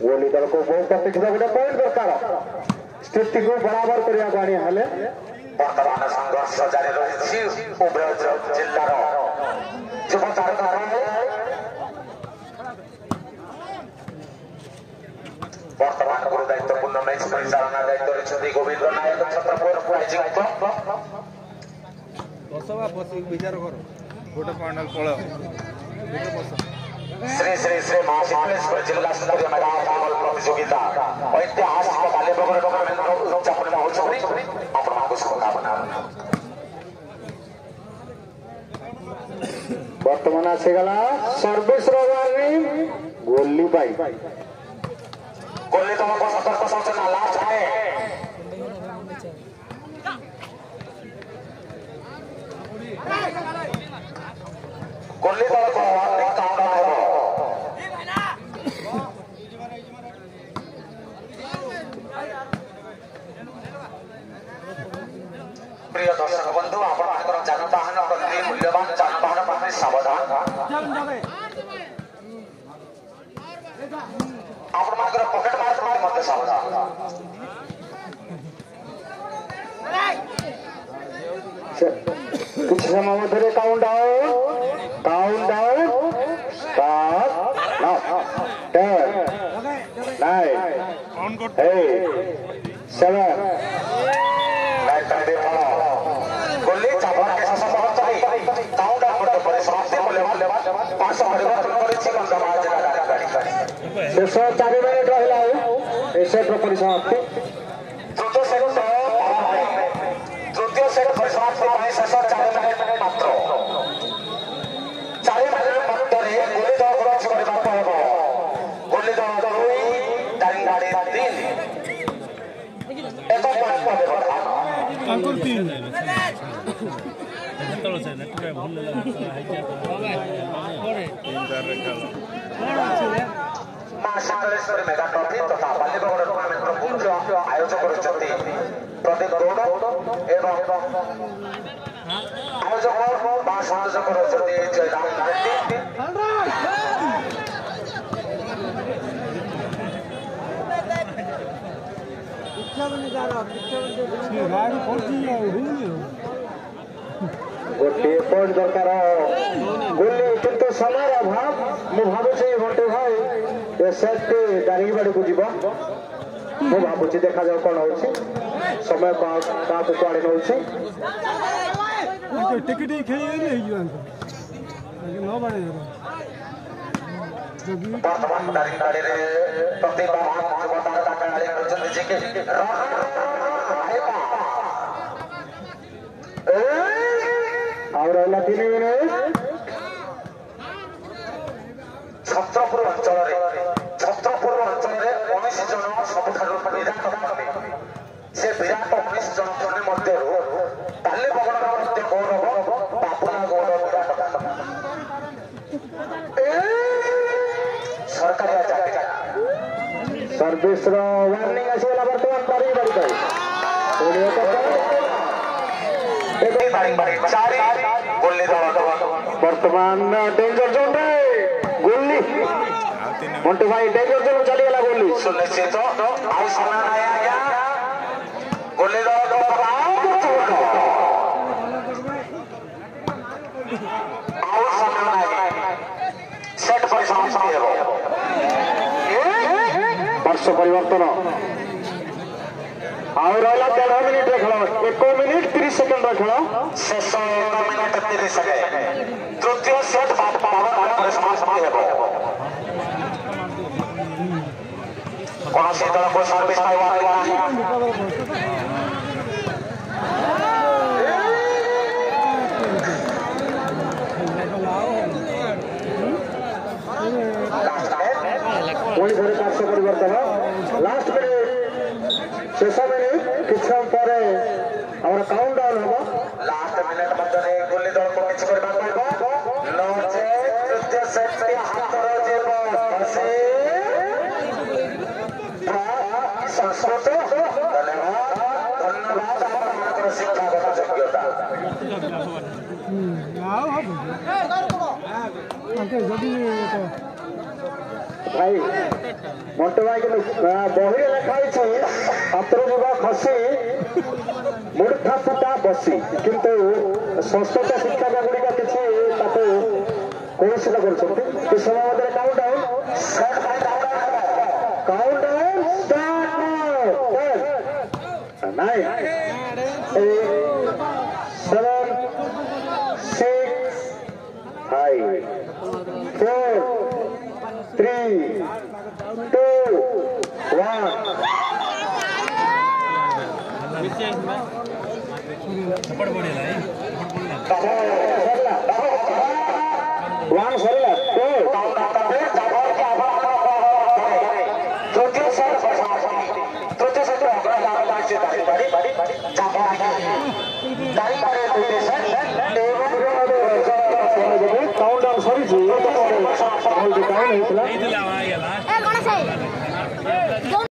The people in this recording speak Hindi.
गोली दल को बहुत प्रतीक्षा गोटे पॉइंट दरकार स्थिति को बराबर करने को आनी हेले वर्तमान संघर्ष जारी रही उभय जिलार युव तारका वर्तमान गुरु दायित्वपूर्ण मैच परिचालना दायित्व रही गोविंद नायक छत्रपुर विचार कर गोटे फाइनल पड़ा श्री श्री श्री महाकालेश्वर जिला स्तरीय मैदान फुटबॉल प्रतियोगिता ऐतिहासिक बालीबगर टूर्नामेंट उद्यापन होउछबरी आपनको शुभकामना वर्तमान आसीगला सर्विस वार्निंग गोली पाई गोली तुमको सतर्क सूचना लास्ट है गोली दल को वार्निंग काउंटर है प्रिय दर्शक बंधु आपणकर जानवाहन प्रति मूल्यवान जानवाहन प्रति सावधान आपणकर पॉकेट मार मत सावधान कुछ समय मध्य काउंट डाउन स्टार्ट नाउ 10 9 8 7 गोली चापड़ा के साथ पहुंचाई काउंट डाउन करते पर समाप्ति मूल्यवान 500 परिवर्तन करिछि गंधमाज गाड़ी शेष 4 मिनिट रहिला ए सेट परिसमाप्ति तृतीय सेट परिसमाप्ति ପାଇଁ शेष 4 मिनिट मात्र 4 मिनिट ମଧ୍ୟରେ ଗୋଲି ଦଳ ଖର୍ଚ୍ଚ କରିବାକୁ ହେବ ଗୋଲି ଦଳ 2 ଦାରିଙ୍ଗବାଡ଼ି 3 ଏକ ପଏଣ୍ଟ ବ୍ୟବଧାନ अंकुर 3 महाकालेश्वर मेगा ट्रॉफी तथा बालीबगर टूर्नामेंट मुख्य आयोजक रही प्रदीप गौड़ एवं आयोजक महासंयोजक रही जयराम रेड्डी गोटे पॉइंट दरकार गोली किंतु समय अभाव मु भावुची घंटे भाई ए सेट दारिंगबाड़ी को जीव मु भावुची देखा जाओ कौन होची समय का कुआड़े नौ टिकट खेली वर्तमान दारिंगबाड़ी रे प्रतिभावान युवतार खेलाड़ी होचंती जे के और 3 मिनिट छत्रपुर अंचल में 19 जन सबुठार विराट अटंती से विराट 19 जन मध्य बालीबगर मध्य गौरव बाबुना गौड़ विराट सरकारी सर्विस वार्निंग आसीगला वर्तमान दारिंगबाड़ी वर्तमान डेंजर जोन रे गोली मंटू भाई डेंजर जोन चलीगला गोली सुनिश्चित आउ समय नहीं आज्ञा गोली दल आउ समय नहीं सेट परिसमाप्ति हेबो वर्ष परिवर्तन और रहा 1.5 मिनिट खेल 1 मिनिट 30 सेकंड खेल शेष 1 मिनिट 30 सेकंड तृतीय सेट पावर समाप्ति हेबो कौन से दल को सर्विस पाइबा पुणी थे पार्श्व परिवर्तन लास्ट मिनिट शेष मिनिट किछ पर काउंट डाउन हम लास्ट मिनिट मध्य गोली दल को किछ करबा पड़बो नचे तृतीय सेट पे हाथ जेब से संस्कृत धन्यवाद आपनकर शिक्षागत योग्यता ভাই মন্টু ভাই কিন্তু বহিরে লেখা হয়েছে ছাত্র যুব খসি মূর্খা ফুটা বসি কিন্তু সংস্কৃত শিক্ষক গুড়িক কিছু তাকে কৌশল করছেন কি সময় মধ্যে কাউন্টডাউন নাইন 7 6 5 4 3 2 1 वन सरिला काउंटडाउन सरी